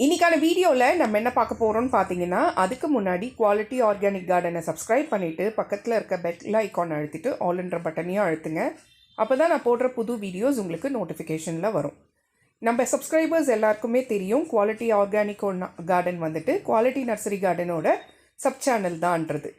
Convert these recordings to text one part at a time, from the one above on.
இன்றைக்கான வீடியோவில் நம்ம என்ன பார்க்க போகிறோம்னு பார்த்தீங்கன்னா, அதுக்கு முன்னாடி குவாலிட்டி ஆர்கானிக் கார்டனை சப்ஸ்கிரைப் பண்ணிவிட்டு பக்கத்தில் இருக்க பெல் ஐக்கான் அழுத்திட்டு ஆல்ன்ற பட்டனையும் அழுத்துங்க. அப்போ தான் நான் போடுற புது வீடியோஸ் உங்களுக்கு நோட்டிஃபிகேஷனில் வரும். நம்ம சப்ஸ்கிரைபர்ஸ் எல்லாருக்குமே தெரியும், குவாலிட்டி ஆர்கானிக் கார்டன் வந்துட்டு குவாலிட்டி நர்சரி கார்டனோட சப் சேனல் தான்ன்றது.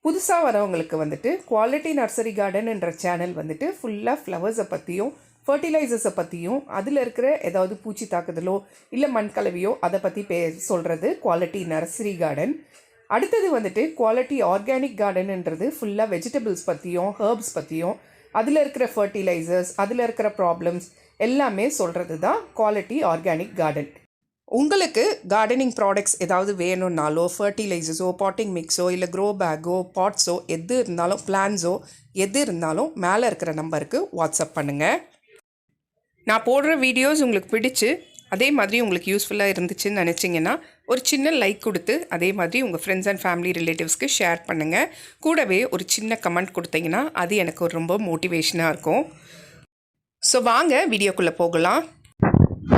புதுசாக வரவங்களுக்கு வந்துட்டு குவாலிட்டி நர்சரி கார்டன் என்ற சேனல் வந்துட்டு ஃபுல்லாக ஃப்ளவர்ஸை பற்றியும் ஃபர்டிலைசர்ஸை பற்றியும் அதில் இருக்கிற ஏதாவது பூச்சி தாக்குதலோ இல்லை மண் கலவையோ அதை பற்றி சொல்கிறது குவாலிட்டி நர்சரி கார்டன். அடுத்தது வந்துட்டு குவாலிட்டி ஆர்கானிக் கார்டன்ன்றது ஃபுல்லாக வெஜிடபிள்ஸ் பற்றியும் ஹர்ப்ஸ் பற்றியும் அதில் இருக்கிற ஃபர்டிலைசர்ஸ் அதில் இருக்கிற ப்ராப்ளம்ஸ் எல்லாமே சொல்கிறது தான் குவாலிட்டி ஆர்கானிக் கார்டன். உங்களுக்கு கார்டனிங் ப்ராடக்ட்ஸ் ஏதாவது வேணும்னாலோ ஃபர்டிலைசர்ஸோ பாட்டிங் மிக்ஸோ இல்லை க்ரோ பேக்கோ பாட்ஸோ எது இருந்தாலும் பிளான்ஸோ எது இருந்தாலும் மேலே இருக்கிற நம்பருக்கு வாட்ஸ்அப் பண்ணுங்கள். நான் போடுற வீடியோஸ் உங்களுக்கு பிடிச்சு அதே மாதிரி உங்களுக்கு யூஸ்ஃபுல்லாக இருந்துச்சுன்னு நினச்சிங்கன்னா ஒரு சின்ன லைக் கொடுத்து அதே மாதிரி உங்கள் ஃப்ரெண்ட்ஸ் அண்ட் ஃபேமிலி ரிலேட்டிவ்ஸ்க்கு ஷேர் பண்ணுங்கள். கூடவே ஒரு சின்ன கமெண்ட் கொடுத்தீங்கன்னா அது எனக்கு ஒரு ரொம்ப மோட்டிவேஷனாக இருக்கும். ஸோ வாங்க வீடியோக்குள்ளே போகலாம்.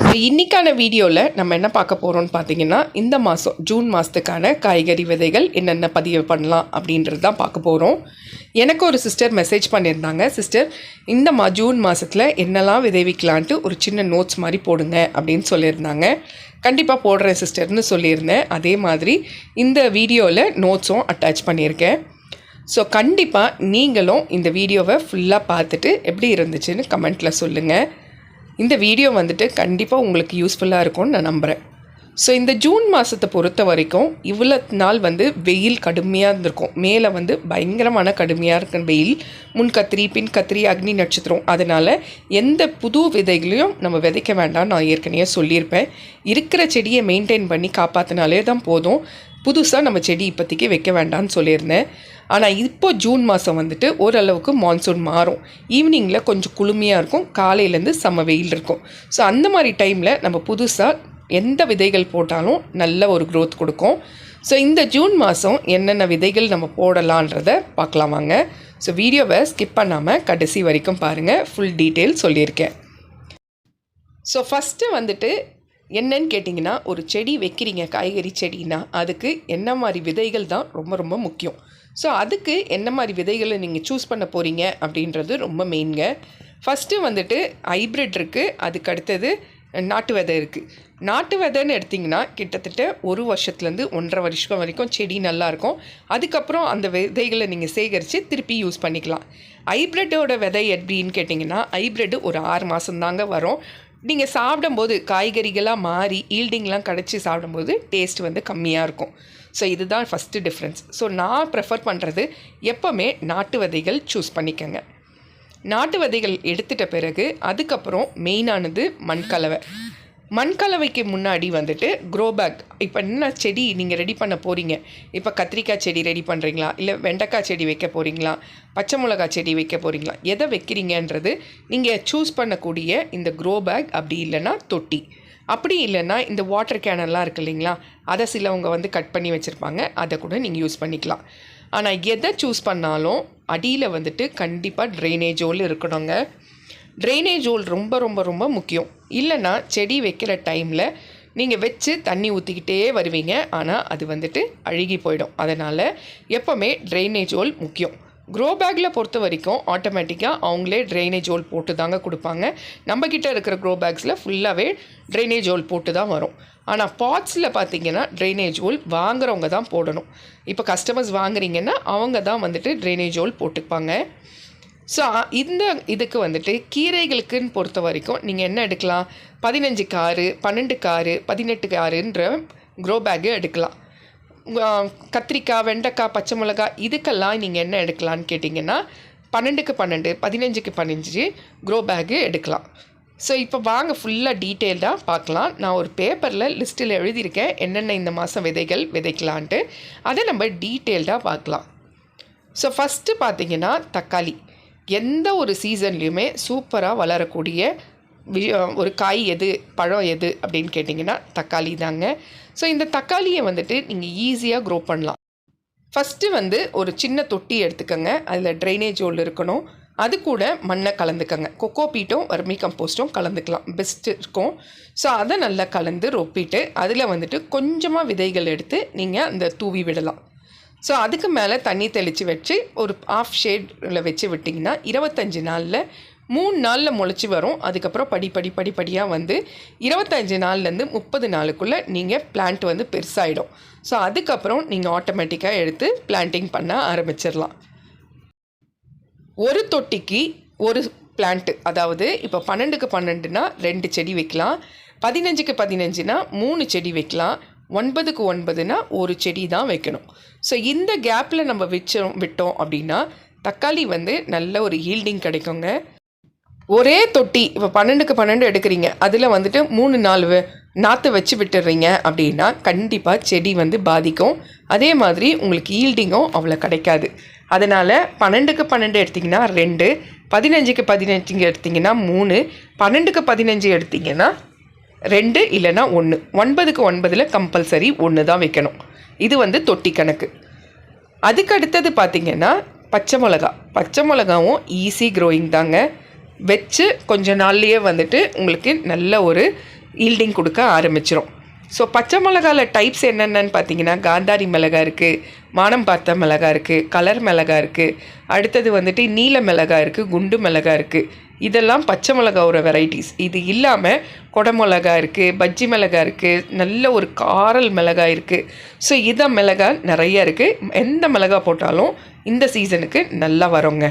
ஸோ இன்றைக்கான வீடியோவில் நம்ம என்ன பார்க்க போகிறோம்னு பார்த்தீங்கன்னா, இந்த மாதம் ஜூன் மாதத்துக்கான காய்கறி விதைகள் என்னென்ன பதிவு பண்ணலாம் அப்படின்றது தான் பார்க்க போகிறோம். எனக்கு ஒரு சிஸ்டர் மெசேஜ் பண்ணியிருந்தாங்க, சிஸ்டர் இந்த ஜூன் மாதத்தில் என்னெல்லாம் விதைவிக்கலான்ட்டு ஒரு சின்ன நோட்ஸ் மாதிரி போடுங்க அப்படின்னு சொல்லியிருந்தாங்க. கண்டிப்பாக போடுறேன் சிஸ்டர்னு சொல்லியிருந்தேன். அதே மாதிரி இந்த வீடியோவில் நோட்ஸும் அட்டாச் பண்ணியிருக்கேன். ஸோ கண்டிப்பாக நீங்களும் இந்த வீடியோவை ஃபுல்லாக பார்த்துட்டு எப்படி இருந்துச்சுன்னு கமெண்ட்டில் சொல்லுங்கள். இந்த வீடியோ வந்துட்டு கண்டிப்பாக உங்களுக்கு யூஸ்ஃபுல்லாக இருக்கும்னு நான் நம்புகிறேன். ஸோ இந்த ஜூன் மாதத்தை பொறுத்த வரைக்கும் இவ்வளோ நாள் வெயில் கடுமையாக இருந்திருக்கும். மேலே பயங்கரமான கடுமையாக இருக்க வெயில், முன் கத்திரி பின் கத்திரி அக்னி நட்சத்திரம். அதனால் எந்த புது விதைகளையும் நம்ம விதைக்க வேண்டாம், நான் ஏற்கனவே சொல்லியிருப்பேன். இருக்கிற செடியை மெயின்டைன் பண்ணி காப்பாற்றினாலே தான் போதும். புதுசாக நம்ம செடி இப்போதைக்கு வைக்க வேண்டாம்னு சொல்லியிருந்தேன். ஆனால் இப்போ ஜூன் மாதம் ஓரளவுக்கு மான்சூன் மாறும். ஈவினிங்கில் கொஞ்சம் குளுமையாக இருக்கும், காலையிலேருந்து செம்ம வெயில் இருக்கும். ஸோ அந்த மாதிரி டைமில் நம்ம புதுசாக எந்த விதைகள் போட்டாலும் நல்ல ஒரு க்ரோத் கொடுக்கும். ஸோ இந்த ஜூன் மாதம் என்னென்ன விதைகள் நம்ம போடலான்றதை பார்க்கலாம் வாங்க. ஸோ வீடியோவை ஸ்கிப் பண்ணாமல் கடைசி வரைக்கும் பாருங்கள், ஃபுல் டீட்டெயில் சொல்லியிருக்கேன். ஸோ ஃபஸ்ட்டு என்னன்னு கேட்டிங்கன்னா, ஒரு செடி வைக்கிறீங்க, காய்கறி செடின்னா அதுக்கு என்ன மாதிரி விதைகள் தான் ரொம்ப ரொம்ப முக்கியம். ஸோ அதுக்கு என்ன மாதிரி விதைகளை நீங்கள் சூஸ் பண்ண போகிறீங்க அப்படின்றது ரொம்ப மெயின்ங்க. ஃபஸ்ட்டு ஹைப்ரிட் இருக்குது, அதுக்கு அடுத்தது நாட்டு விதை இருக்குது. நாட்டு விதைன்னு எடுத்திங்கன்னா கிட்டத்தட்ட 1 வருஷத்துலேருந்து 1.5 வருஷம் வரைக்கும் செடி நல்லாயிருக்கும். அதுக்கப்புறம் அந்த விதைகளை நீங்கள் சேகரித்து திருப்பி யூஸ் பண்ணிக்கலாம். ஹைப்ரிட்டோட விதை எப்படின்னு கேட்டிங்கன்னா, ஹைப்ரிட்டு ஒரு 6 மாதம்தாங்க வரும். நீங்கள் சாப்பிடும்போது காய்கறிகளாக மாறி ஈல்டிங்லாம் கிடச்சி சாப்பிடும்போது டேஸ்ட் கம்மியாக இருக்கும். ஸோ இதுதான் ஃபஸ்ட்டு டிஃப்ரென்ஸ். ஸோ நான் ப்ரெஃபர் பண்ணுறது எப்போவுமே நாட்டு விதைகள் சூஸ் பண்ணிக்கோங்க. நாட்டு விதைகள் எடுத்துகிட்ட பிறகு அதுக்கப்புறம் மெயினானது மண்கலவை. மண்கலவைக்கு முன்னாடி க்ரோ பேக். இப்போ என்ன செடி நீங்கள் ரெடி பண்ண போகிறீங்க, இப்போ கத்திரிக்காய் செடி ரெடி பண்ணுறீங்களா, இல்லை வெண்டைக்காய் செடி வைக்க போகிறீங்களா, பச்சை மிளகாய் செடி வைக்க போகிறீங்களா, எதை வைக்கிறீங்கன்றது நீங்கள் சூஸ் பண்ணக்கூடிய இந்த க்ரோ பேக். அப்படி இல்லைன்னா தொட்டி, அப்படி இல்லைன்னா இந்த வாட்டர் கேனெல்லாம் இருக்குது இல்லைங்களா, அதை சிலவங்க கட் பண்ணி வச்சுருப்பாங்க, அதை கூட நீங்கள் யூஸ் பண்ணிக்கலாம். ஆனால் எதை சூஸ் பண்ணாலும் அடியில் கண்டிப்பாக ட்ரைனேஜ் ஹோல் இருக்கணுங்க. ட்ரைனேஜ் ஹோல் ரொம்ப ரொம்ப ரொம்ப முக்கியம். இல்லைன்னா செடி வைக்கிற டைமில் நீங்கள் வச்சு தண்ணி ஊற்றிக்கிட்டே வருவீங்க, ஆனால் அது அழுகி போயிடும். அதனால் எப்போவுமே ட்ரைனேஜ் ஹோல் முக்கியம். க்ரோ பேக்கில் பொறுத்த வரைக்கும் ஆட்டோமேட்டிக்காக அவங்களே ட்ரைனேஜ் ஹோல் போட்டு தாங்க கொடுப்பாங்க. நம்மக்கிட்ட இருக்கிற க்ரோ பேக்ஸில் ஃபுல்லாகவே ட்ரைனேஜ் ஹோல் போட்டு தான் வரும். ஆனால் பாட்ஸில் பார்த்திங்கன்னா ட்ரைனேஜ் ஹோல் வாங்குறவங்க தான் போடணும். இப்போ கஸ்டமர்ஸ் வாங்குறீங்கன்னா அவங்க தான் ட்ரைனேஜ் ஹோல் போட்டுப்பாங்க. ஸோ இதுக்கு கீரைகளுக்குன்னு பொறுத்த வரைக்கும் நீங்கள் என்ன எடுக்கலாம், 15 காரு 12 காரு 18 காருன்ற க்ரோ பேக்கு எடுக்கலாம். கத்திரிக்காய் வெண்டைக்காய் பச்சை மிளகாய் இதுக்கெல்லாம் நீங்கள் என்ன எடுக்கலான்னு கேட்டிங்கன்னா 12க்கு 12 15க்கு 15 க்ரோ பேக்கு எடுக்கலாம். ஸோ இப்போ வாங்க ஃபுல்லாக டீட்டெயில்டாக பார்க்கலாம். நான் ஒரு பேப்பரில் லிஸ்ட்டில் எழுதியிருக்கேன் என்னென்ன இந்த மாதம் விதைகள் விதைக்கலான்ட்டு. அதை நம்ம டீட்டெயில்டாக பார்க்கலாம். ஸோ ஃபஸ்ட்டு பார்த்திங்கன்னா தக்காளி. எந்த ஒரு சீசன்லேயுமே சூப்பராக வளரக்கூடிய ஒரு காய் எது, பழம் எது அப்படின்னு கேட்டிங்கன்னா தக்காளி தாங்க. ஸோ இந்த தக்காளியை நீங்கள் ஈஸியாக க்ரோ பண்ணலாம். ஃபஸ்ட்டு ஒரு சின்ன தொட்டி எடுத்துக்கோங்க, அதில் ட்ரைனேஜ் ஹோல் இருக்கணும். அது கூட மண்ணை கலந்துக்கங்க. கொக்கோ பீட்டும் வர்மி கம்போஸ்ட்டும் கலந்துக்கலாம், பெஸ்ட்டு இருக்கும். ஸோ அதை நல்லா கலந்து ரொப்பிட்டு அதில் வந்துட்டு கொஞ்சமாக விதைகள் எடுத்து நீங்கள் அந்த தூவி விடலாம். ஸோ அதுக்கு மேலே தண்ணி தெளித்து வச்சு ஒரு ஆஃப் ஷேடில் வச்சு விட்டிங்கன்னா 25 நாளில் 3 நாளில் முளைச்சி வரும். அதுக்கப்புறம் படிப்படியாக வந்து 25 நாள்லேருந்து 30 நாளுக்குள்ளே நீங்கள் பிளான்ட் வந்து பெருசாகிடும். ஸோ அதுக்கப்புறம் நீங்கள் ஆட்டோமேட்டிக்காக எடுத்து பிளான்டிங் பண்ண ஆரம்பிச்சிடலாம். ஒரு தொட்டிக்கு ஒரு பிளான்ட்டு, அதாவது இப்போ 12க்கு 12னா 2 செடி வைக்கலாம், 15க்கு 15னா 3 செடி வைக்கலாம், 9க்கு 9னா ஒரு செடி தான் வைக்கணும். ஸோ இந்த கேப்பில் நம்ம விட்டோம் அப்படின்னா தக்காளி வந்து நல்ல ஒரு ஈல்டிங் கிடைக்குங்க. ஒரே தொட்டி இப்போ 12க்கு 12 எடுக்கிறீங்க, அதில் வந்துட்டு 3-4 நாற்று வச்சு விட்டுடுறீங்க அப்படின்னா கண்டிப்பாக செடி வந்து பாதிக்கும். அதே மாதிரி உங்களுக்கு ஈல்டிங்கும் அவ்வளோ கிடைக்காது. அதனால் 12க்கு 12 எடுத்திங்கன்னா 2, 15க்கு 15 எடுத்திங்கன்னா 3, 12க்கு 15 எடுத்திங்கன்னா 2 இல்லைனா 1, 9க்கு 9ல் கம்பல்சரி 1 தான் வைக்கணும். இது வந்து தொட்டி கணக்கு. அதுக்கு அடுத்தது பார்த்திங்கன்னா பச்சை மிளகாவும் ஈஸி க்ரோயிங் தாங்க. வச்சு கொஞ்ச நாள்லேயே வந்துட்டு உங்களுக்கு நல்ல ஒரு ஈல்டிங் கொடுக்க ஆரம்பிச்சிடும். ஸோ பச்சை மிளகாவில் டைப்ஸ் என்னென்னு பார்த்தீங்கன்னா காந்தாரி மிளகா இருக்குது, வானம் பார்த்த மிளகா இருக்குது, கலர் மிளகா இருக்குது, அடுத்தது வந்துட்டு நீல மிளகா இருக்குது, குண்டு மிளகா இருக்குது. இதெல்லாம் பச்சை மிளகாவோட வெரைட்டிஸ். இது இல்லாமல் கொடை மிளகா இருக்குது, பஜ்ஜி மிளகா இருக்குது, நல்ல ஒரு காரல் மிளகா இருக்குது. ஸோ இதை மிளகா நிறைய இருக்குது. எந்த மிளகா போட்டாலும் இந்த சீசனுக்கு நல்லா வருங்க.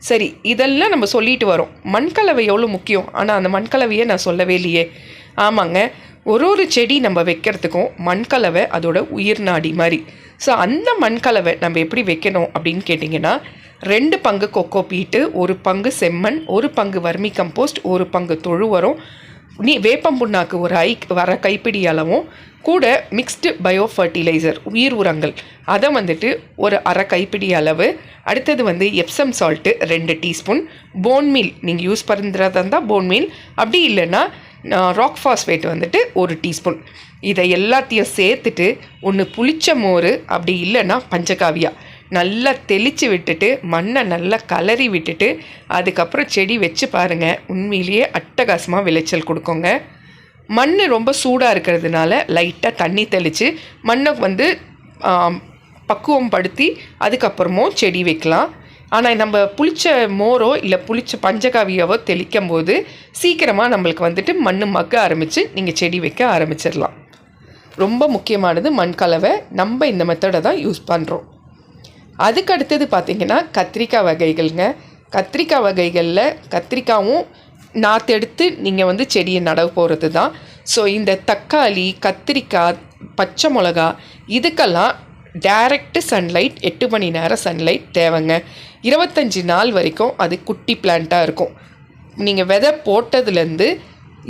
சரி, இதெல்லாம் நம்ம சொல்லிட்டு வரோம். மண்கலவை எவ்வளோ முக்கியம், ஆனால் அந்த மண்கலவையை நான் சொல்லவே இல்லையே. ஆமாங்க, ஒரு செடி நம்ம வைக்கிறதுக்கும் மண்கலவை அதோட உயிர் நாடி மாதிரி. ஸோ அந்த மண்கலவை நம்ம எப்படி வைக்கணும் அப்படின்னு கேட்டிங்கன்னா 2 பங்கு கொக்கோ பீட்டு, 1 பங்கு செம்மண், 1 பங்கு வர்மி கம்போஸ்ட், 1 பங்கு தொழு உரம், வேப்பம் புண்ணாக்கு ஒரு வர கைப்பிடி அளவும், கூட மிக்ஸ்டு பயோ ஃபர்டிலைசர் உயிர் உரங்கள் அதை வந்துட்டு ஒரு அரை கைப்பிடி அளவு, அடுத்தது வந்து Epsom salt 2 teaspoon, phone meal நீங்கள் யூஸ் பண்ணுறதா இருந்தால் போன் மீல், அப்படி இல்லைன்னா ராக் ஃபாஸ்பேட் வந்துட்டு 1 டீஸ்பூன். இதை எல்லாத்தையும் சேர்த்துட்டு ஒன்று புளிச்ச மோர், அப்படி இல்லைன்னா பஞ்சகாவியா நல்லா தெளித்து விட்டுட்டு மண்ணை நல்லா கலரி விட்டுட்டு அதுக்கப்புறம் செடி வச்சு பாருங்கள், உண்மையிலேயே அட்டகாசமாக விளைச்சல் கொடுக்குங்க. மண் ரொம்ப சூடாக இருக்கிறதுனால லைட்டாக தண்ணி தெளித்து மண்ணை வந்து பக்குவம் படுத்தி அதுக்கப்புறமும் செடி வைக்கலாம். ஆனால் நம்ம புளிச்ச மோரோ இல்லை புளிச்ச பஞ்சகாவியாவோ தெளிக்கும் போது சீக்கிரமாக நம்மளுக்கு வந்துட்டு மண் மக்க ஆரம்பித்து நீங்கள் செடி வைக்க ஆரம்பிச்சிடலாம். ரொம்ப முக்கியமானது மண் கலவை. நம்ம இந்த மெத்தடை தான் யூஸ் பண்ணுறோம். அதுக்கு அடுத்தது பார்த்திங்கன்னா கத்திரிக்காய் வகைகள்ங்க. கத்திரிக்காய் வகைகளில் கத்திரிக்காயும் நாற்று எடுத்து நீங்கள் வந்து செடியை நடவு போகிறது தான். ஸோ இந்த தக்காளி, கத்திரிக்காய், பச்சை மிளகா இதுக்கெல்லாம் டைரக்ட் சன்லைட் 8 மணி நேரம் சன்லைட் தேவைங்க. 25 நாள் வரைக்கும் அது குட்டி பிளான்ட்டாக இருக்கும். நீங்கள் விதை போட்டதுலேருந்து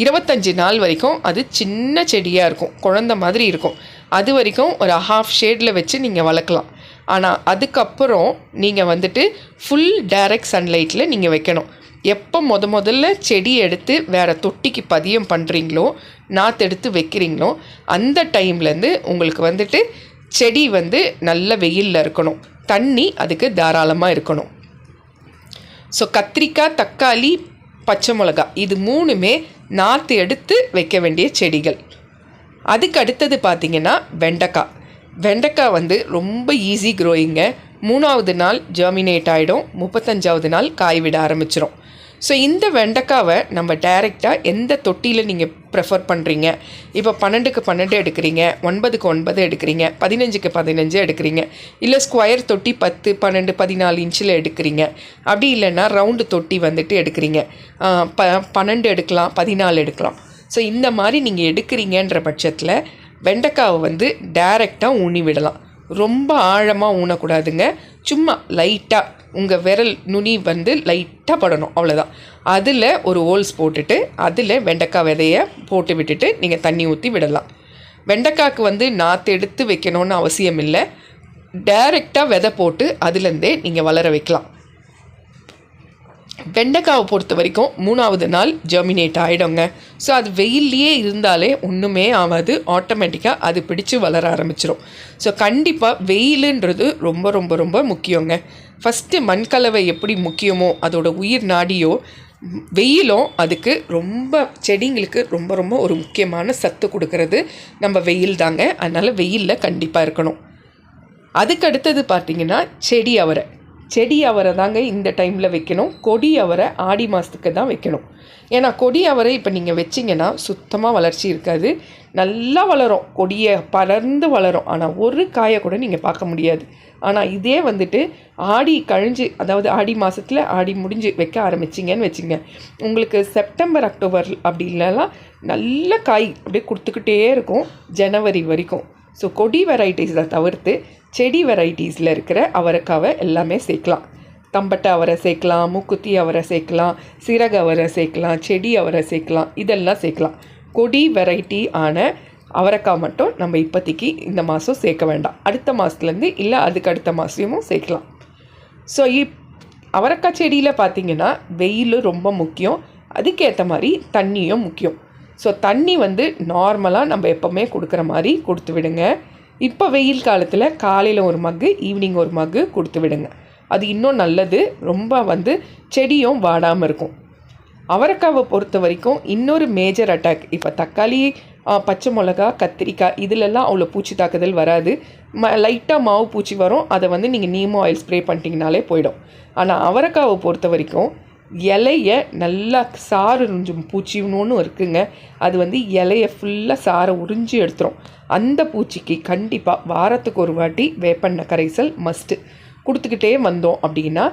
25 நாள் வரைக்கும் அது சின்ன செடியாக இருக்கும், குழந்த மாதிரி இருக்கும். அது வரைக்கும் ஒரு ஹாஃப் ஷேடில் வச்சு நீங்கள் வளர்க்கலாம். ஆனால் அதுக்கப்புறம் நீங்கள் வந்துட்டு ஃபுல் டைரக்ட் சன்லைட்டில் நீங்கள் வைக்கணும். எப்போ முதல்ல செடி எடுத்து வேறு தொட்டிக்கு பதியம் பண்ணுறீங்களோ, நாற்று எடுத்து வைக்கிறீங்களோ, அந்த டைம்லேருந்து உங்களுக்கு வந்துட்டு செடி வந்து நல்ல வெயிலில் இருக்கணும், தண்ணி அதுக்கு தாராளமாக இருக்கணும். ஸோ கத்திரிக்காய், தக்காளி, பச்சை மிளகா இது 3மே நாற்று எடுத்து வைக்க வேண்டிய செடிகள். அதுக்கு அடுத்தது பார்த்திங்கன்னா வெண்டைக்காய் வந்து ரொம்ப ஈஸி க்ரோயிங்க. 3ஆவது நாள் ஜெர்மினேட் ஆகிடும், 35ஆவது நாள் காய் விட ஆரம்பிச்சிடும். ஸோ இந்த வெண்டைக்காவை நம்ம டைரெக்டாக எந்த தொட்டியில் நீங்கள் ப்ரெஃபர் பண்ணுறீங்க, இப்போ 12க்கு 12 எடுக்கிறீங்க, 9க்கு 9 எடுக்கிறீங்க, 15க்கு 15 எடுக்கிறீங்க, இல்லை ஸ்கொயர் தொட்டி 10, 12, 14 இன்ச்சில் எடுக்கிறீங்க, அப்படி இல்லைன்னா ரவுண்டு தொட்டி வந்துட்டு எடுக்கிறீங்க, 12 எடுக்கலாம், 14 எடுக்கலாம். ஸோ இந்த மாதிரி நீங்கள் எடுக்கிறீங்கன்ற பட்சத்தில் வெண்டைக்காவை வந்து டைரெக்டாக ஊனி விடலாம். ரொம்ப ஆழமாக ஊனக்கூடாதுங்க, சும்மா லைட்டாக உங்கள் விரல் நுனி வந்து லைட்டாக படணும், அவ்வளோதான். அதில் ஒரு ஹோல்ஸ் போட்டுட்டு அதில் வெண்டைக்காய் விதையை போட்டு விட்டுட்டு நீங்கள் தண்ணி ஊற்றி விடலாம். வெண்டைக்காய்க்கு வந்து நாற்று எடுத்து வைக்கணும்னு அவசியம் இல்லை, டைரெக்டாக விதை போட்டு அதுலேருந்தே நீங்கள் வளர வைக்கலாம். வெண்டைக்காவை பொறுத்த வரைக்கும் 3ஆவது நாள் ஜெர்மினேட் ஆகிடுங்க. ஸோ அது வெயில்லையே இருந்தாலே ஒன்றுமே ஆகாது, ஆட்டோமேட்டிக்காக அது பிடிச்சி வளர ஆரம்பிச்சிடும். ஸோ கண்டிப்பாக வெயிலுன்றது ரொம்ப ரொம்ப ரொம்ப முக்கியங்க. ஃபஸ்ட்டு மண்கலவை எப்படி முக்கியமோ அதோட உயிர் நாடியோ, வெயிலும் அதுக்கு ரொம்ப செடிங்களுக்கு ரொம்ப ரொம்ப ஒரு முக்கியமான சத்து கொடுக்கறது நம்ம வெயில் தாங்க. அதனால் வெயிலில் கண்டிப்பாக இருக்கணும். அதுக்கு அடுத்தது பார்த்திங்கன்னா செடி அவரை தாங்க இந்த டைமில் வைக்கணும். கொடி அவரை ஆடி மாதத்துக்கு தான் வைக்கணும். ஏன்னா கொடி அவரை இப்போ நீங்கள் வச்சிங்கன்னா சுத்தமாக வளர்ச்சி இருக்காது, நல்லா வளரும், கொடியை படர்ந்து வளரும், ஆனால் ஒரு காயை கூட நீங்கள் பார்க்க முடியாது. ஆனால் இதே வந்துட்டு ஆடி கழிஞ்சு, அதாவது ஆடி மாதத்தில் ஆடி முடிஞ்சு வைக்க ஆரம்பிச்சிங்கன்னு வச்சுங்க, உங்களுக்கு செப்டம்பர் அக்டோபர் அப்படி இல்லைனா நல்ல காய் அப்படியே கொடுத்துக்கிட்டே இருக்கும் ஜனவரி வரைக்கும். ஸோ கொடி வெரைட்டிஸை தவிர்த்து செடி வெரைட்டிஸில் இருக்கிற அவரைக்காவை எல்லாமே சேர்க்கலாம். தம்பட்டை அவரை சேர்க்கலாம், மூக்குத்தி அவரை சேர்க்கலாம், சீரக அவரை சேர்க்கலாம், செடி அவரை சேர்க்கலாம், இதெல்லாம் சேர்க்கலாம். கொடி வெரைட்டி ஆன அவரைக்காய் மட்டும் நம்ம இப்போதைக்கு இந்த மாதம் சேர்க்க வேண்டாம். அடுத்த மாதத்துலேருந்து இல்லை அதுக்கு அடுத்த மாதமும் சேர்க்கலாம். ஸோ அவரைக்காய் செடியில் பார்த்திங்கன்னா வெயில் ரொம்ப முக்கியம், அதுக்கேற்ற மாதிரி தண்ணியும் முக்கியம். ஸோ தண்ணி நார்மலாக நம்ம எப்போவுமே கொடுக்குற மாதிரி கொடுத்து விடுங்க. இப்போ வெயில் காலத்தில் காலையில் ஒரு மக்கு, ஈவினிங் ஒரு மக்கு கொடுத்து விடுங்க. அது இன்னும் நல்லது, ரொம்ப செடியும் வாடாமல் இருக்கும். அவரைக்காவை பொறுத்த வரைக்கும் இன்னொரு மேஜர் அட்டாக், இப்போ தக்காளி, பச்சை மிளகா, கத்திரிக்காய் இதிலெல்லாம் அவ்வளோ பூச்சி தாக்குதல் வராது. லைட்டாக மாவு பூச்சி வரும், அதை நீங்கள் நீமோ ஆயில் ஸ்ப்ரே பண்ணிட்டீங்கனாலே போயிடும். ஆனால் அவரைக்காவை பொறுத்த வரைக்கும் இலையை நல்லா சாறு உறிஞ்சும் பூச்சின்னு ஒன்று இருக்குங்க. அது இலையை ஃபுல்லாக சாரை உறிஞ்சி எடுத்துரும். அந்த பூச்சிக்கு கண்டிப்பாக வாரத்துக்கு ஒரு வாட்டி வேப்பெண்ணெய் கரைசல் மஸ்ட்டு கொடுத்துக்கிட்டே வந்தோம் அப்படின்னா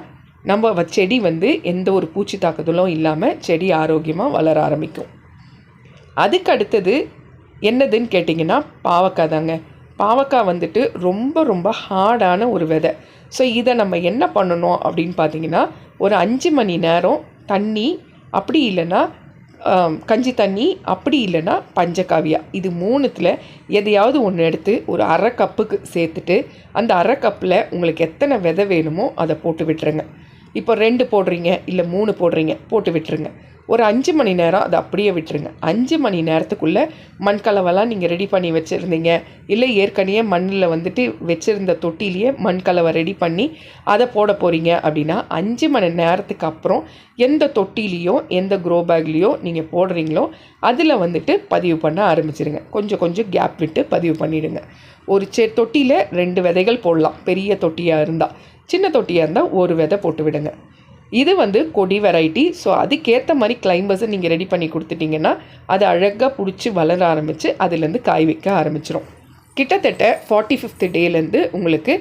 நம்ம செடி எந்த ஒரு பூச்சி தாக்குதலும் இல்லாமல் செடி ஆரோக்கியமாக வளர ஆரம்பிக்கும். அதுக்கு அடுத்தது என்னதுன்னு கேட்டிங்கன்னா பாவக்காய் தாங்க. பாவக்காய் ரொம்ப ரொம்ப ஹார்டான ஒரு விதை. ஸோ இதை நம்ம என்ன பண்ணணும் அப்படின்னு பார்த்தீங்கன்னா, ஒரு 5 மணி நேரம் தண்ணி, அப்படி இல்லைன்னா கஞ்சி தண்ணி, அப்படி இல்லைன்னா பஞ்சகாவியா, இது 3த்தில் எதையாவது ஒன்று எடுத்து ஒரு அரை கப்புக்கு சேர்த்துட்டு அந்த அரை கப்பில் உங்களுக்கு எத்தனை விதை வேணுமோ அதை போட்டு விட்டுருங்க. இப்போ 2 போடுறீங்க இல்லை 3 போடுறீங்க, போட்டு விட்டுருங்க. ஒரு 5 மணி நேரம் அதை அப்படியே விட்டுருங்க. 5 மணி நேரத்துக்குள்ளே மண்கலவெல்லாம் நீங்கள் ரெடி பண்ணி வச்சுருந்தீங்க, இல்லை ஏற்கனவே மண்ணில் வச்சுருந்த தொட்டிலேயே மண்கலவை ரெடி பண்ணி அதை போட போகிறீங்க அப்படின்னா 5 மணி நேரத்துக்கு அப்புறம் எந்த தொட்டிலேயோ எந்த க்ரோ பேக்லேயோ நீங்கள் போடுறீங்களோ அதில் பதிவு பண்ண ஆரம்பிச்சிடுங்க. கொஞ்சம் கொஞ்சம் கேப் விட்டு பதிவு பண்ணிவிடுங்க. ஒரு தொட்டியில் 2 விதைகள் போடலாம், பெரிய தொட்டியாக இருந்தால். சின்ன தொட்டியாக இருந்தால் ஒரு விதை போட்டு விடுங்க. இது கொடி வெரைட்டி. ஸோ அதுக்கேற்ற மாதிரி கிளைம்பர்ஸை நீங்கள் ரெடி பண்ணி கொடுத்துட்டிங்கன்னா அது அழகாக பிடிச்சி வளர ஆரம்பித்து அதுலேருந்து காய் வைக்க ஆரம்பிச்சிடும். கிட்டத்தட்ட 45th டேலேருந்து உங்களுக்கு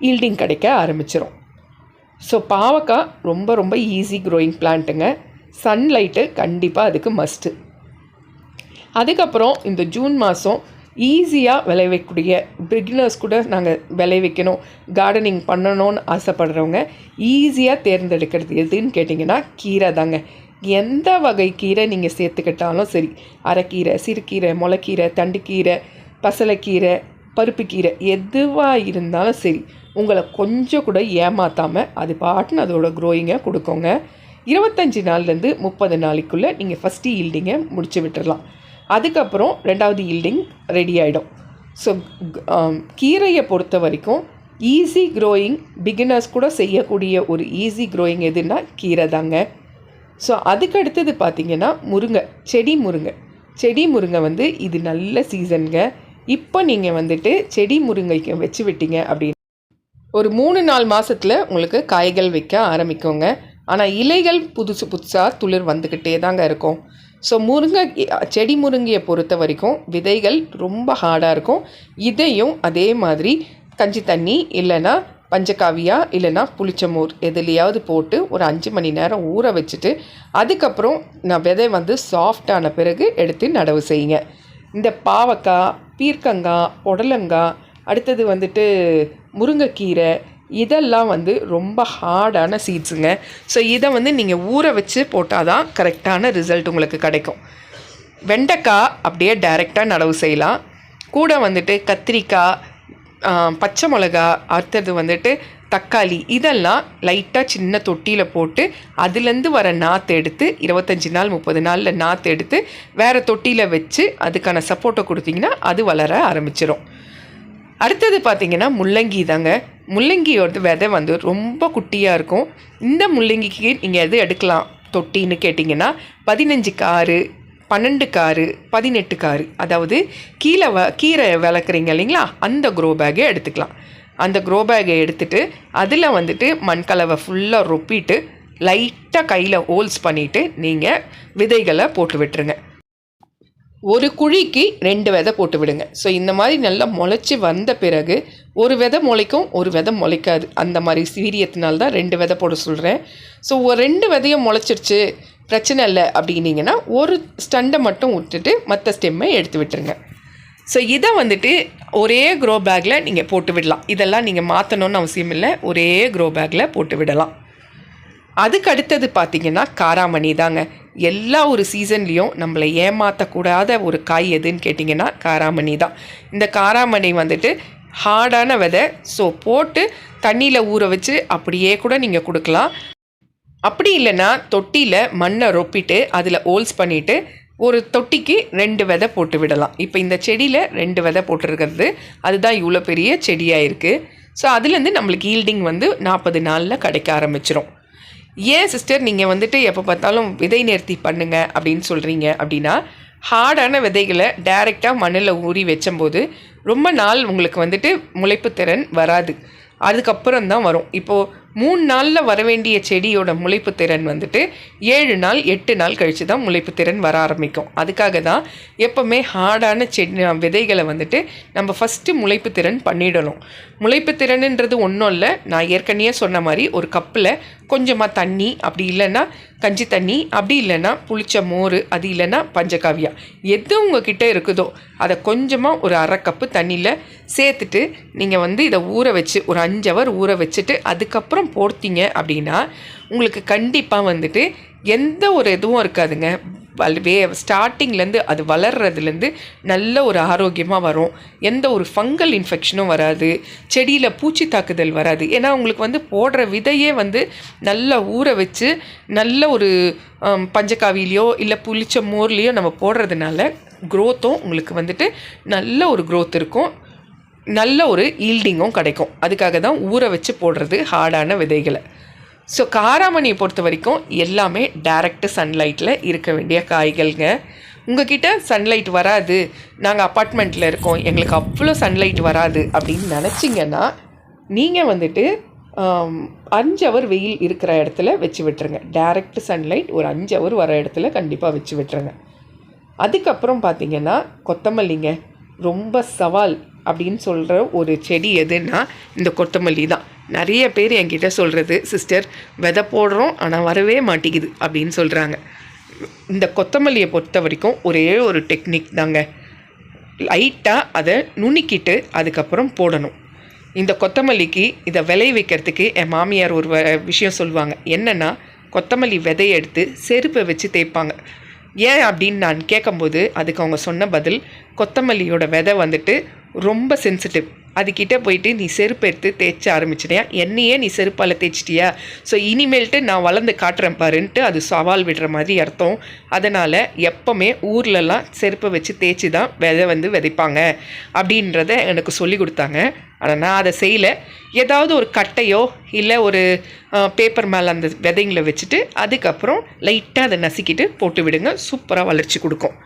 ஈல்டிங் கிடைக்க ஆரம்பிச்சிடும். ஸோ பாவக்காய் ரொம்ப ரொம்ப ஈஸி க்ரோயிங் பிளான்ட்டுங்க. சன்லைட்டு கண்டிப்பாக அதுக்கு மஸ்ட்டு. அதுக்கப்புறம் இந்த ஜூன் மாதம் ஈஸியாக விளைவிக்கக்கூடிய பிகினர்ஸ் கூட நாங்கள் விளைவிக்கணும், கார்டனிங் பண்ணணும்னு ஆசைப்படுறவங்க ஈஸியாக தேர்ந்தெடுக்கிறது எதுன்னு கேட்டிங்கன்னா கீரை தாங்க. எந்த வகை கீரை நீங்கள் சேர்த்துக்கிட்டாலும் சரி, அரைக்கீரை, சிறுகீரை, முளைக்கீரை, தண்டுக்கீரை, பசலைக்கீரை, பருப்புக்கீரை, எதுவாக இருந்தாலும் சரி, உங்களை கொஞ்சம் கூட ஏமாற்றாமல் அது பாட்டுன்னு அதோட க்ரோயிங்கை கொடுக்குங்க. 25 நாள்லேருந்து 30 நாளைக்குள்ளே நீங்கள் ஃபஸ்ட்டு ஈல்டிங்கை முடிச்சு விட்டுடலாம். அதுக்கப்புறம் 2வது ஈல்டிங் ரெடி ஆகிடும். ஸோ கீரையை பொறுத்த வரைக்கும் ஈஸி க்ரோயிங், பிகினர்ஸ் கூட செய்யக்கூடிய ஒரு ஈஸி க்ரோயிங் எதுன்னா கீரை தாங்க. ஸோ அதுக்கு அடுத்தது பார்த்திங்கன்னா செடி முருங்கை இது நல்ல சீசனுங்க. இப்போ நீங்கள் செடி முருங்கைக்கு வச்சு விட்டீங்க அப்படின்னு ஒரு 3-4 மாதத்தில் உங்களுக்கு காய்கள் வைக்க ஆரம்பிக்குங்க. ஆனால் இலைகள் புதுசாக துளிர் வந்துக்கிட்டே தாங்க இருக்கும். ஸோ செடி முருங்கையை பொறுத்த வரைக்கும் விதைகள் ரொம்ப ஹார்டாக இருக்கும். இதையும் அதே மாதிரி கஞ்சி தண்ணி இல்லைன்னா பஞ்சகாவியா இல்லைன்னா புளிச்சமோர் எதுலையாவது போட்டு ஒரு 5 மணி நேரம் ஊற வச்சுட்டு அதுக்கப்புறம் விதை சாஃப்டான பிறகு எடுத்து நடவு செய்யுங்க. இந்த பாவக்காய், பீர்க்கங்காய், புடலங்காய், அடுத்தது முருங்கைக்கீரை, இதெல்லாம் ரொம்ப ஹார்டான சீட்ஸுங்க. ஸோ இதை நீங்கள் ஊற வச்சு போட்டால் தான் கரெக்டான ரிசல்ட் உங்களுக்கு கிடைக்கும். வெண்டைக்காய் அப்படியே டைரெக்டாக நடவு செய்யலாம். கூட கத்திரிக்காய், பச்சை மிளகா, அடுத்தது தக்காளி இதெல்லாம் லைட்டாக சின்ன தொட்டியில் போட்டு அதுலேருந்து வர நாற்று எடுத்து 25 நாள் 30 நாளில் நாற்று எடுத்து வேறு தொட்டியில் வச்சு அதுக்கான சப்போர்ட்டை கொடுத்தீங்கன்னா அது வளர ஆரம்பிச்சிடும். அடுத்தது பார்த்திங்கன்னா முள்ளங்கி தாங்க. முள்ளங்கியோட விதை வந்து ரொம்ப குட்டியாக இருக்கும். இந்த முள்ளங்கிக்கு நீங்கள் எது எடுக்கலாம் தொட்டின்னு கேட்டிங்கன்னா 15 காரு 12 காரு 18 காரு, அதாவது கீரை வளர்க்குறீங்க இல்லைங்களா, அந்த க்ரோ பேக்கை எடுத்துக்கலாம். அந்த க்ரோ பேக்கை எடுத்துகிட்டு அதில் வந்துட்டு மண்கலவை ஃபுல்லாக ரொப்பிட்டு லைட்டாக கையில் ஹோல்ஸ் பண்ணிவிட்டு நீங்கள் விதைகளை போட்டு விட்டுருங்க. ஒரு குழிக்கு 2 விதை போட்டு விடுங்க. ஸோ இந்த மாதிரி நல்லா முளைச்சி வந்த பிறகு ஒரு விதை முளைக்கும், ஒரு விதை முளைக்காது. அந்த மாதிரி வீரியத்தினால்தான் 2 விதை போட சொல்கிறேன். ஸோ ஒரு 2 விதையும் முளைச்சிருச்சு பிரச்சனை இல்லை அப்படின்னீங்கன்னா ஒரு ஸ்டண்டை மட்டும் விட்டுட்டு மற்ற ஸ்டெம்மை எடுத்து விட்டுருங்க. ஸோ இதை வந்துட்டு ஒரே க்ரோ பேக்கில் நீங்கள் போட்டு விடலாம். இதெல்லாம் நீங்கள் மாற்றணுன்னு அவசியம் இல்லை, ஒரே க்ரோ பேக்கில் போட்டு விடலாம். அதுக்கு அடுத்தது பார்த்திங்கன்னா காராமணி தாங்க. எல்லா ஒரு சீசன்லேயும் நம்மளை ஏமாற்றக்கூடாத ஒரு காய் எதுன்னு கேட்டிங்கன்னா காராமணி தான். இந்த காராமணி வந்துட்டு ஹார்டான விதை. ஸோ போட்டு தண்ணியில் ஊற வச்சு அப்படியே கூட நீங்கள் கொடுக்கலாம். அப்படி இல்லைன்னா தொட்டியில் மண்ணை ரொப்பிட்டு அதில் ஹோல்ஸ் பண்ணிவிட்டு ஒரு தொட்டிக்கு 2 விதை போட்டு விடலாம். இப்போ இந்த செடியில் 2 விதை போட்டிருக்கிறது அதுதான் இவ்வளோ பெரிய செடியாக இருக்குது. ஸோ அதுலேருந்து நம்மளுக்கு ஈல்டிங் வந்து 40 நாளில் கிடைக்க ஆரம்பிச்சிடும். ஏன் சிஸ்டர் நீங்கள் வந்துட்டு எப்போ பார்த்தாலும் விதை நேர்த்தி பண்ணுங்க அப்படின்னு சொல்கிறீங்க அப்படின்னா, ஹார்டான விதைகளை டைரெக்டாக மண்ணில் ஊறி வச்சும்போது ரொம்ப நாள் உங்களுக்கு வந்துட்டு முளைப்பு திறன் வராது, அதுக்கப்புறம் தான் வரும். இப்போது 3 நாளில் வர வேண்டிய செடியோட முளைப்பு திறன் வந்துட்டு 7 நாள் 8 நாள் கழித்து தான் முளைப்பு திறன் வர ஆரம்பிக்கும். அதுக்காக தான் எப்போவுமே ஹார்டான விதைகளை வந்துட்டு நம்ம ஃபஸ்ட்டு முளைப்பு திறன் பண்ணிடணும். முளைப்பு திறனுன்றது ஒன்றும் இல்லை, நான் ஏற்கனவே சொன்ன மாதிரி ஒரு கப்பில் கொஞ்சமாக தண்ணி, அப்படி இல்லைன்னா கஞ்சி தண்ணி, அப்படி இல்லைன்னா புளிச்ச மோர், அது இல்லைன்னா பஞ்சகாவியா, எது உங்ககிட்ட இருக்குதோ அதை கொஞ்சமாக ஒரு 1/2 கப்பு தண்ணியில் சேர்த்துட்டு நீங்கள் வந்து இதை ஊற வச்சு ஒரு 5 ஹவர் ஊற வச்சுட்டு அதுக்கப்புறம் போர்த்திங்க அப்படின்னா உங்களுக்கு கண்டிப்பாக வந்துட்டு எந்த ஒரு இதுவும் இருக்காதுங்க. ஸ்டார்டிங்லேருந்து அது வளர்கிறதுலேருந்து நல்ல ஒரு ஆரோக்கியமாக வரும். எந்த ஒரு ஃபங்கல் இன்ஃபெக்ஷனும் வராது, செடியில் பூச்சி தாக்குதல் வராது. ஏன்னா உங்களுக்கு வந்து போடுற விதையே வந்து நல்லா ஊற வச்சு நல்ல ஒரு பஞ்சகாவிலையோ இல்லை புளிச்ச மோர்லேயோ நம்ம போடுறதுனால க்ரோத்தும் உங்களுக்கு வந்துட்டு நல்ல ஒரு க்ரோத் இருக்கும், நல்ல ஒரு ஈல்டிங்கும் கிடைக்கும். அதுக்காக தான் ஊற வச்சு போடுறது ஹார்டான விதைகளை. ஸோ காராமணியை பொறுத்த வரைக்கும் எல்லாமே டைரக்ட் சன்லைட்டில் இருக்க வேண்டிய காய்கள்ங்க. உங்ககிட்ட சன்லைட் வராது, நாங்கள் அப்பார்ட்மெண்ட்டில் இருக்கோம், எங்களுக்கு அவ்வளோ சன்லைட் வராது அப்படின்னு நினச்சிங்கன்னா நீங்கள் வந்துட்டு 5 ஹவர் வெயில் இருக்கிற இடத்துல வச்சு விட்டுருங்க. டைரக்ட் சன்லைட் ஒரு 5 ஹவர் வர இடத்துல கண்டிப்பாக வச்சு விட்டுருங்க. அதுக்கப்புறம் பார்த்திங்கன்னா கொத்தமல்லிங்க, ரொம்ப சவால் அப்படின்னு சொல்கிற ஒரு செடி எதுன்னா இந்த கொத்தமல்லி தான். நிறைய பேர் என்கிட்ட சொல்கிறது, சிஸ்டர் விதை போடுறோம் ஆனால் வரவே மாட்டேங்குது அப்படின்னு சொல்கிறாங்க. இந்த கொத்தமல்லியை பொறுத்த வரைக்கும் ஒரே ஒரு டெக்னிக் தாங்க, லைட்டாக அதை நுணுக்கிட்டு அதுக்கப்புறம் போடணும். இந்த கொத்தமல்லிக்கு இதை விளை வைக்கிறதுக்கு என் மாமியார் ஒரு விஷயம் சொல்லுவாங்க. என்னென்னா கொத்தமல்லி விதையை எடுத்து செருப்பை வச்சு தேய்ப்பாங்க. ஏன் அப்படின்னு நான் கேட்கும்போது அதுக்கு அவங்க சொன்ன பதில், கொத்தமல்லியோட விதை வந்துட்டு ரொம்ப சென்சிட்டிவ், அதுக்கிட்ட போயிட்டு நீ செருப்பு எடுத்து தேய்ச்ச ஆரம்பிச்சிட்டியா, என்னையே நீ செருப்பால் தேய்ச்சிட்டியா, ஸோ இனிமேல்ட்டு நான் வளர்ந்து காட்டுறேன் பாருன்ட்டு அது சவால் விடுற மாதிரி அர்த்தம். அதனால் எப்போவுமே ஊர்லலாம் செருப்பை வச்சு தேய்ச்சி தான் விதை வந்து விதைப்பாங்க அப்படின்றத எனக்கு சொல்லி கொடுத்தாங்க. ஆனால் நான் அதை செய்யலை. ஏதாவது ஒரு கட்டையோ இல்லை ஒரு பேப்பர் மேலே அந்த விதைங்களை வச்சுட்டு அதுக்கப்புறம் லைட்டாக அதை நசுக்கிட்டு போட்டு விடுங்க, சூப்பராக வளர்ச்சி கொடுக்கும்.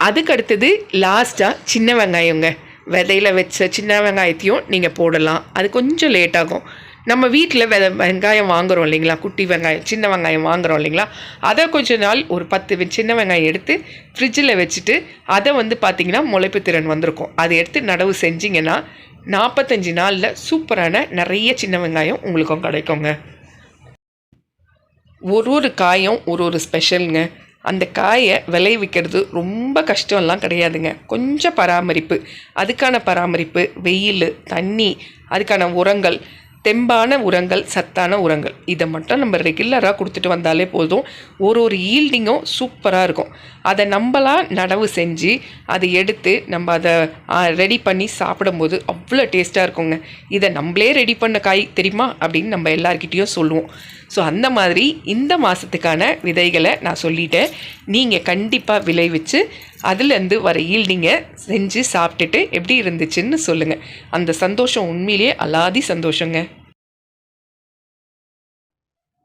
அதுக்கடுத்தது லாஸ்ட்டாக சின்ன வெங்காயங்க, விதையில் வச்ச சின்ன வெங்காயத்தையும் நீங்கள் போடலாம். அது கொஞ்சம் லேட் ஆகும். நம்ம வீட்டில் வெங்காயம் வாங்குகிறோம் இல்லைங்களா, குட்டி வெங்காயம் சின்ன வெங்காயம் வாங்குகிறோம் இல்லைங்களா, அதை கொஞ்ச நாள் ஒரு 10 சின்ன வெங்காயம் எடுத்து ஃப்ரிட்ஜில் வச்சுட்டு அதை வந்து பார்த்திங்கன்னா முளைப்பு திறன் வந்திருக்கும், அதை எடுத்து நடவு செஞ்சிங்கன்னா 45 நாளில் சூப்பரான நிறைய சின்ன வெங்காயம் உங்களுக்கும் கிடைக்குங்க. ஒரு காயும் ஒரு ஸ்பெஷலுங்க. அந்த காயை விளைவிக்கிறது ரொம்ப கஷ்டம்லாம் கிடையாதுங்க, கொஞ்சம் பராமரிப்பு. அதுக்கான பராமரிப்பு, வெயில், தண்ணி, அதுக்கான உரங்கள், தெம்பான உரங்கள், சத்தான உரங்கள் இதை மட்டும் நம்ம ரெகுலராக கொடுத்துட்டு வந்தாலே போதும். ஒரு ஈல்டிங்கும் சூப்பராக இருக்கும். அதை நம்மளாக நடவு செஞ்சு அதை எடுத்து நம்ம அதை ரெடி பண்ணி சாப்பிடும்போது அவ்வளோ டேஸ்ட்டாக இருக்குங்க. இதை நம்மளே ரெடி பண்ண காய் தெரியுமா அப்படின்னு நம்ம எல்லார்கிட்டேயும் சொல்லுவோம். ஸோ அந்த மாதிரி இந்த மாதத்துக்கான விதைகளை நான் சொல்லிட்டேன். நீங்கள் கண்டிப்பாக விளைவிச்சு அதுலேருந்து வர ஈல்டிங்கை செஞ்சு சாப்பிட்டுட்டு எப்படி இருந்துச்சுன்னு சொல்லுங்கள். அந்த சந்தோஷம் உண்மையிலேயே அலாதி சந்தோஷங்க.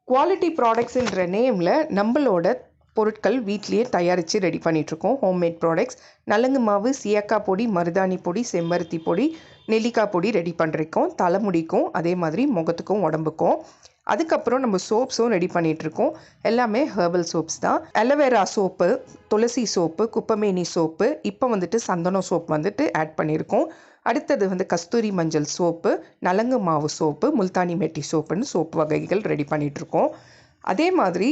குவாலிட்டி ப்ராடக்ட்ஸுன்ற நேமில் நம்மளோட பொருட்கள் வீட்லேயே தயாரித்து ரெடி பண்ணிகிட்ருக்கோம். ஹோம்மேட் ப்ராடக்ட்ஸ், நலங்கு மாவு, சீயக்காய் பொடி, மருதாணி பொடி, செம்பருத்தி பொடி, நெல்லிக்காய் பொடி ரெடி பண்ணுறோம். தலைமுடிக்கும், அதே மாதிரி முகத்துக்கும் உடம்புக்கும். அதுக்கப்புறம் நம்ம சோப்ஸும் ரெடி பண்ணிகிட்ருக்கோம். எல்லாமே ஹெர்பல் சோப்ஸ் தான். அலோவேரா சோப்பு, துளசி சோப்பு, குப்பமேனி சோப்பு, இப்போ வந்துட்டு சந்தனம் சோப் வந்துட்டு ஆட் பண்ணியிருக்கோம். அடுத்தது கஸ்தூரி மஞ்சள் சோப்பு, நலங்கு மாவு சோப்பு, முல்தானி மெட்டி சோப்புன்னு சோப்பு வகைகள் ரெடி பண்ணிகிட்ருக்கோம். அதே மாதிரி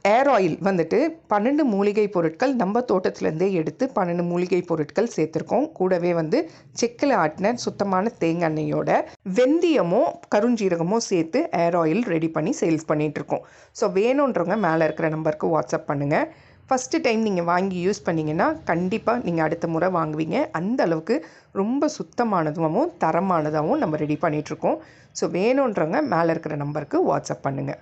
ஏர் ஆயில் 12 மூலிகை பொருட்கள் நம்ம தோட்டத்துலேருந்தே எடுத்து 12 மூலிகை பொருட்கள் சேர்த்துருக்கோம். கூடவே செக்கில் ஆட்டின சுத்தமான தேங்காய் எண்ணெயோட வெந்தயமும் கருஞ்சீரகமும் சேர்த்து ஏர் ஆயில் ரெடி பண்ணி சேல்ஸ் பண்ணிகிட்ருக்கோம். ஸோ வேணுன்றவங்க மேலே இருக்கிற நம்பருக்கு வாட்ஸ்அப் பண்ணுங்கள். ஃபஸ்ட்டு டைம் நீங்கள் வாங்கி யூஸ் பண்ணிங்கன்னா கண்டிப்பாக நீங்கள் அடுத்த முறை வாங்குவீங்க. அந்த அளவுக்கு ரொம்ப சுத்தமானதாகவும் தரமானதாகவும் நம்ம ரெடி பண்ணிகிட்ருக்கோம். ஸோ வேணுன்றவங்க மேலே இருக்கிற நம்பருக்கு வாட்ஸ்அப் பண்ணுங்கள்.